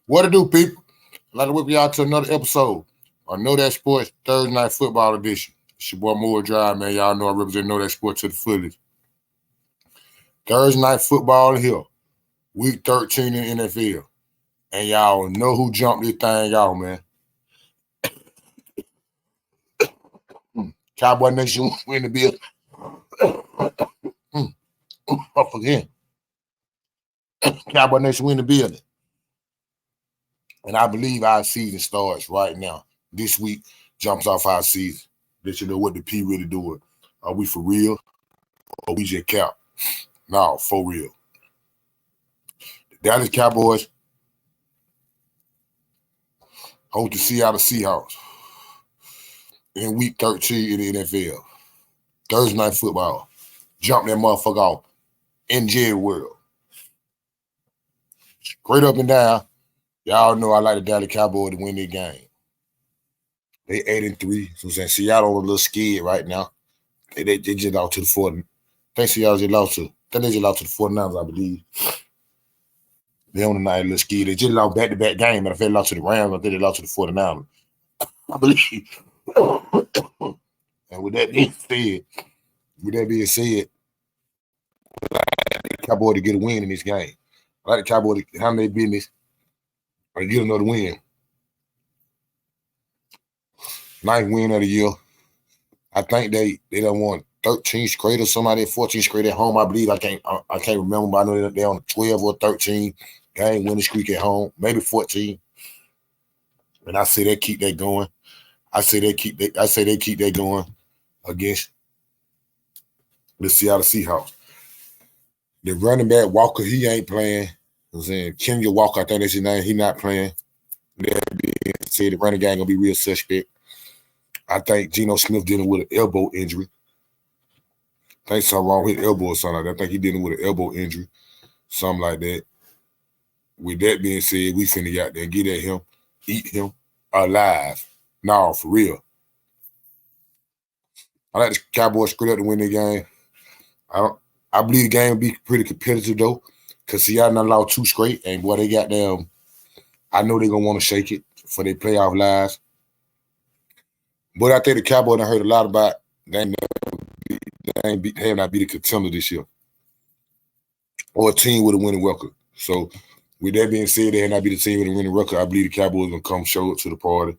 What to do, people? I'd like to welcome y'all to another episode of Know That Sports Thursday Night Football Edition. It's your boy Moore Drive, man. Y'all know I represent Know That Sports to the fullest. Thursday Night Football here, Week 13 in the NFL. And y'all know who jumped this thing out, man. Cowboy Nation win the bill. Up again. Cowboy Nation win the building. And I believe our season starts right now. This week jumps off our season. Let you know what the P really doing. Are we for real or we just cap? No, for real. The Dallas Cowboys hold the Seattle Seahawks in Week 13 in the NFL. Thursday Night Football. Jump that motherfucker off in jail world. Straight up and down. Y'all know I like the Dallas Cowboys to win their game. They 8-3. So I'm saying Seattle a little scared right now. They just lost to the 40. I think Seattle just lost to. I think they just lost to the 49ers, I believe. They on the night a little scared. They just lost back-to-back game. But if they lost to the Rams, I think they lost to the 49ers. I believe. And with that being said, I like the Cowboys to get a win in this game. I like the Cowboys to handle their business and get another win. Ninth win of the year. I think they done won 13 straight or somebody 14 straight at home. I believe I can't remember, but I know they're on 12 or 13 game winning streak at home, maybe 14. And I say they keep that going. I say they keep that going against the Seattle Seahawks. The running back Walker, he ain't playing. I'm saying Kenya Walker, I think that's his name. He not playing. That being said, the running game gonna be real suspect. I think Geno Smith dealing with an elbow injury. I think something wrong with his elbow or something like that. I think he dealing with an elbow injury, something like that. With that being said, we finna get out there and get at him, eat him alive. No, for real. I like the Cowboys straight up to win the game. I believe the game will be pretty competitive though, because Seattle not allowed 2 straight, and boy, they got them. I know they're gonna want to shake it for their playoff lives. But I think the Cowboys done heard a lot about they have not beat a contender this year. Or a team with a winning record. So with that being said, they have not beat a team with a winning record. I believe the Cowboys gonna come show up to the party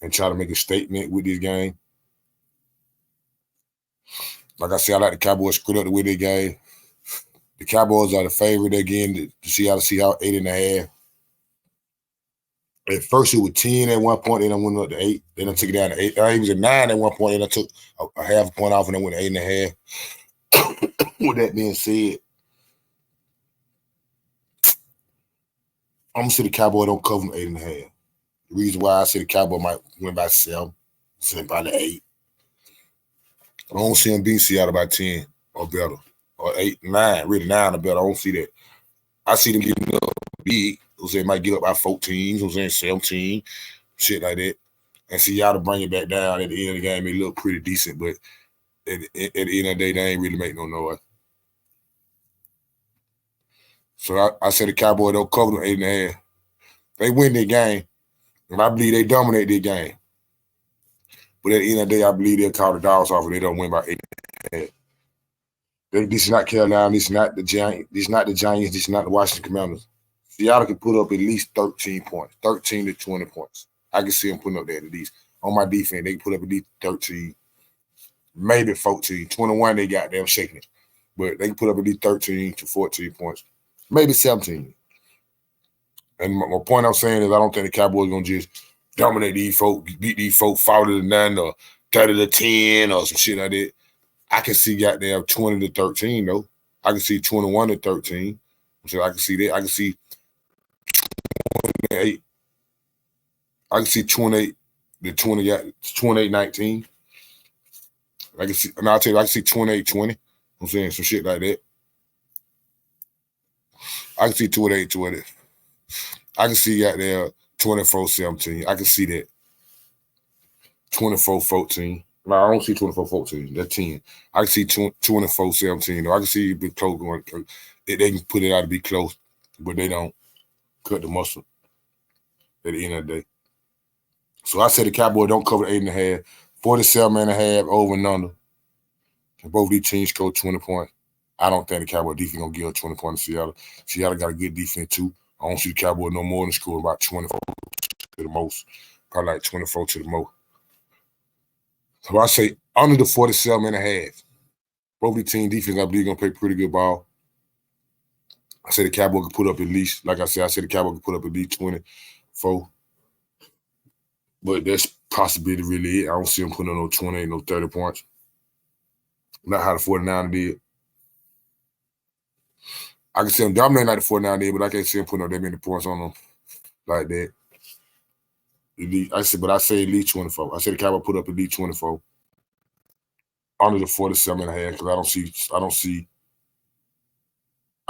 and try to make a statement with this game. Like I said, I like the Cowboys straight up to win their game. The Cowboys are the favorite again. The Seattle Seahawks 8.5. At first, it was 10 at one point. Then I went up to 8. Then I took it down to 8. It was at 9 at one point. Then I took a half a point off and I went to 8.5. With that being said, I'm going to say the Cowboys don't cover them 8.5. The reason why I say the Cowboys might win by 7, say by the 8. I don't see them beat Seattle by 10 or better. Or 8, 9, really 9 or better. I don't see that. I see them getting up big. They might get up by 14, 17, shit like that. And Seattle bring it back down at the end of the game. It look pretty decent, but at the end of the day, they ain't really make no noise. So I said the Cowboys don't cover them 8.5. They win their game, and I believe they dominate their game. But at the end of the day, I believe they'll call the dogs off and they don't win by 8.5. This is not Carolina. This is not the Giants. This is not the Giants. This is not the Washington Commanders. Seattle can put up at least 13 points, 13 to 20 points. I can see them putting up there at least. On my defense, they can put up at least 13, maybe 14. 21, they got them shaking it. But they can put up at least 13 to 14 points, maybe 17. And my point I'm saying is I don't think the Cowboys going to just dominate these folks, beat these folks 40 to 9 or 30 to 10 or some shit like that. I can see goddamn 20 to 13, though. I can see 21 to 13. So I can see that. I can see 28. I can see 28 to 28-19. I can see, and I'll tell you, I can see 28-20. I'm saying some shit like that. I can see 28-20. I can see out there 24-17. I can see that. 24-14. No, I don't see 24-14. That's 10. I can see 24-17. I can see it be close going. They can put it out to be close, but they don't cut the muscle. at the end of the day. So I said the Cowboys don't cover 8.5, 47.5 over and under. And both these teams score 20 points. I don't think the Cowboy defense gonna give up 20 points to Seattle. Seattle got a good defense too. I don't see the Cowboy no more than score about 24 to the most. Probably like 24 to the most. So I say under the 47.5. Both the team defense, I believe, gonna play pretty good ball. I say the Cowboy can put up at least, like I said the Cowboy can put up at least 24. But that's possibility really it. I don't see them putting on no 20, no 30 points. Not how the 49ers did. I can see them dominating like the 49ers did, but I can't see them putting up that many points on them like that. I say at least 24. I say the Cowboy put up at least 24. Under the 47.5, because I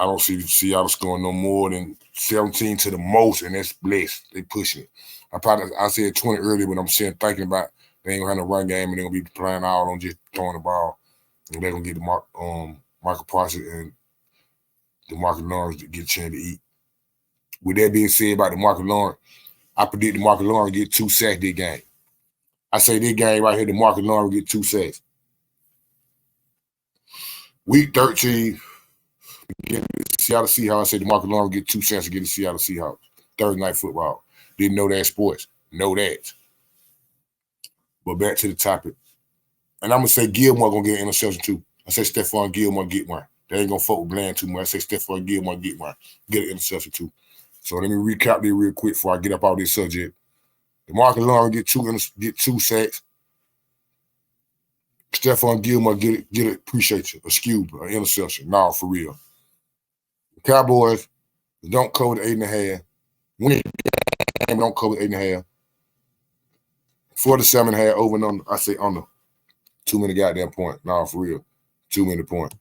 don't see Seattle scoring no more than 17 to the most, and that's blessed. They pushing it. I said 20 earlier, but I'm thinking about they ain't gonna have no run game and they're gonna be playing out on just throwing the ball. And they're gonna get the Michael Parsons and DeMarcus Lawrence to get a chance to eat. With that being said about DeMarcus Lawrence, I predict DeMarcus Lawrence get 2 sacks this game. I say this game right here, DeMarcus Lawrence get 2 sacks. Week 13, against the Seattle Seahawks, I say DeMarcus Lawrence get 2 sacks against the Seattle Seahawks. Thursday Night Football. Didn't know that sports. Know that. But back to the topic. And I'm going to say Gilmore going to get an interception too. I say Stephon Gilmore get one. They ain't going to fuck with Bland too much. I say Stephon Gilmore get one. Get an interception too. So let me recap this real quick before I get up out of this subject. DeMarcus Lawrence get 2 sacks. Stephon Gilmore get it, appreciate you. Excuse me, an interception. No, for real. The Cowboys don't cover the 8.5. Win the game, don't cover the 8.5. 47.5 over and under. I say under. Too many goddamn points. No, for real. Too many points.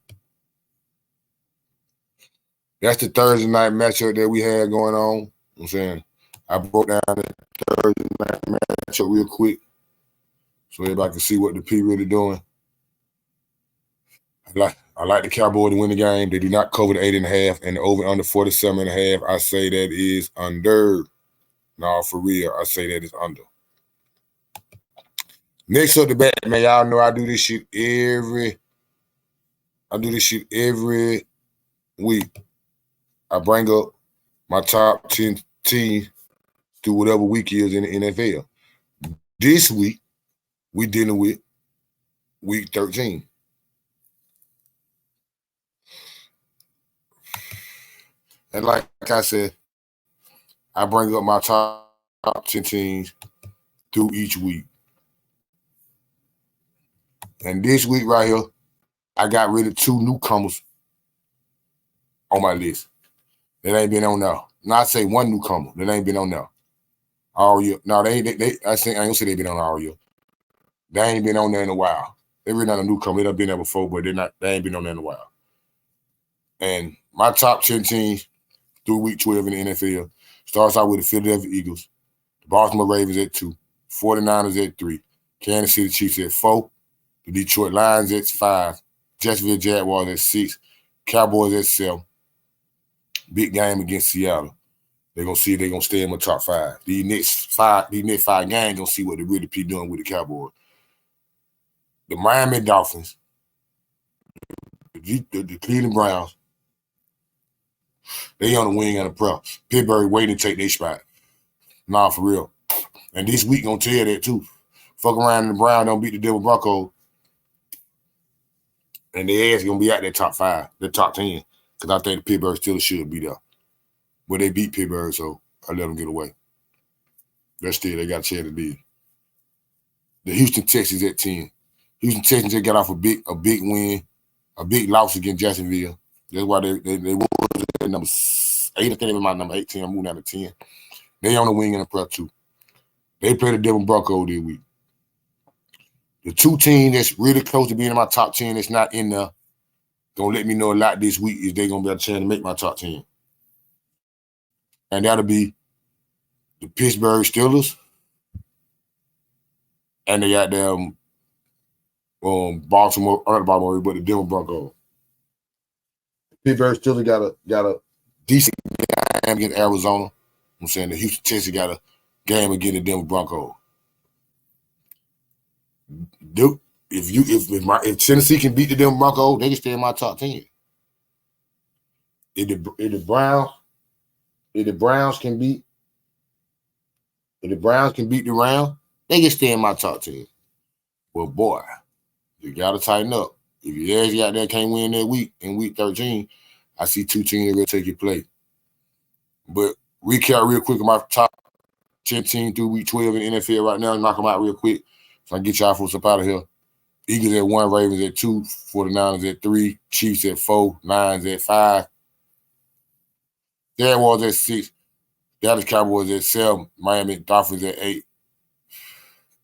That's the Thursday night matchup that we had going on. I'm saying I broke down the Thursday night matchup real quick so everybody can see what the P really doing. I like the Cowboys to win the game. They do not cover the 8.5 and the over under 47.5. I say that is under. No, for real. I say that is under. Next up the bat, man. Y'all know I do this shit every week. I bring up my top 10 teams through whatever week is in the NFL. This week, we dealing with week 13. And like I said, I bring up my top 10 teams through each week. And this week right here, I got rid of 2 newcomers on my list. That ain't been on there. Not say 1 newcomer that ain't been on there all year. No, I ain't gonna say they been on all year. They ain't been on there in a while. They really not a newcomer. They done been there before, but they ain't been on there in a while. And my top 10 teams through week 12 in the NFL starts out with the Philadelphia Eagles, the Baltimore Ravens at 2, 49ers at 3, Kansas City Chiefs at 4, the Detroit Lions at 5, Jacksonville Jaguars at 6, Cowboys at 7. Big game against Seattle. They're gonna see if they're gonna stay in the top 5. These next 5 games gonna see what they really be doing with the Cowboys. The Miami Dolphins, the Cleveland Browns, they on the wing and the prep. Pittsburgh waiting to take their spot. Nah, for real. And this week gonna tell you that too. Fuck around and the Browns don't beat the Denver Broncos. And their ass gonna be out there top 5, the top 10. Because I think the Pittsburgh still should be there. But they beat Pittsburgh, so I let them get away. But still, they got a chance to lead. The Houston Texans at 10. Houston Texans just got off a big win, a big loss against Jacksonville. That's why they were at number 8. I think they were my number 18. I'm moving down to 10. They on the wing in the prep too. They play the Denver Broncos this week. The 2 teams that's really close to being in my top 10 that's not in there, gonna let me know a lot this week is they gonna be able to chance to make my top 10. And that'll be the Pittsburgh Steelers and they got them Baltimore, but the Denver Broncos. Pittsburgh Steelers got a decent game against Arizona. I'm saying the Houston Texans got game against the Denver Broncos. If Tennessee can beat the Denver Broncos, they can stay in my top 10. If the Browns can beat the Rams, they can stay in my top 10. Well, boy, you gotta tighten up. If your ass out there can't win that week in week 13, I see 2 teams that will take your place. But recap real quick of my top 10 teams through week 12 in the NFL right now. Knock them out real quick so I can get y'all folks up out of here. Eagles at 1, Ravens at 2, 49ers at 3, Chiefs at 4, Lions at 5, Jaguars at 6, Dallas Cowboys at 7, Miami Dolphins at 8,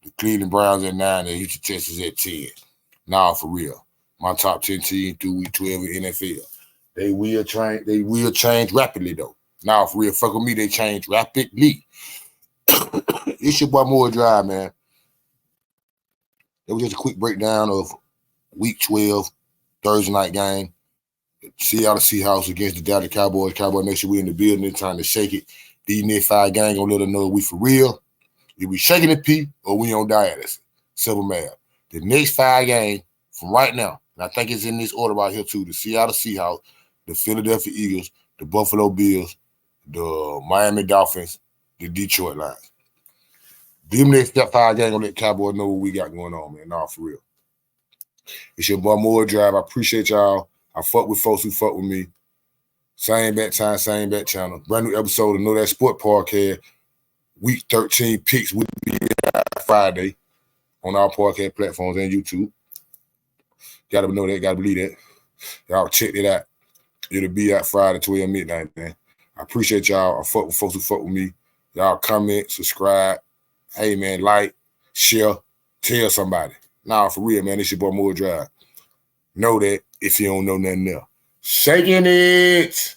the Cleveland Browns at 9, and Houston Texans at 10. Now for real, my top 10 teams through week 12 in the NFL. They will change rapidly though. Now for real, fuck with me, they change rapidly. It's your boy Moore Drive, man. It was just a quick breakdown of week 12, Thursday night game. Seattle Seahawks against the Dallas Cowboys. Cowboys make sure we in the building. They're trying to shake it. These next 5 games gonna let us know we for real. If we shaking the P or we on dialysis. Simple math. The next 5 games from right now, and I think it's in this order right here too, the Seattle Seahawks, the Philadelphia Eagles, the Buffalo Bills, the Miami Dolphins, the Detroit Lions. Them next 5 games gonna let Cowboys know what we got going on, man. Nah, for real. It's your boy Moore Drive. I appreciate y'all. I fuck with folks who fuck with me. Same bat time, same bat channel. Brand new episode of Knowdatsports podcast. Week 13 picks will be Friday on our podcast platforms and YouTube. Gotta know that, gotta believe that. Y'all check it out. It'll be out Friday, 12 midnight, man. I appreciate y'all. I fuck with folks who fuck with me. Y'all comment, subscribe. Hey, man, like, share, tell somebody. Nah, for real, man. This your boy Moore Drive. Know that if you don't know nothing else. Shaking it.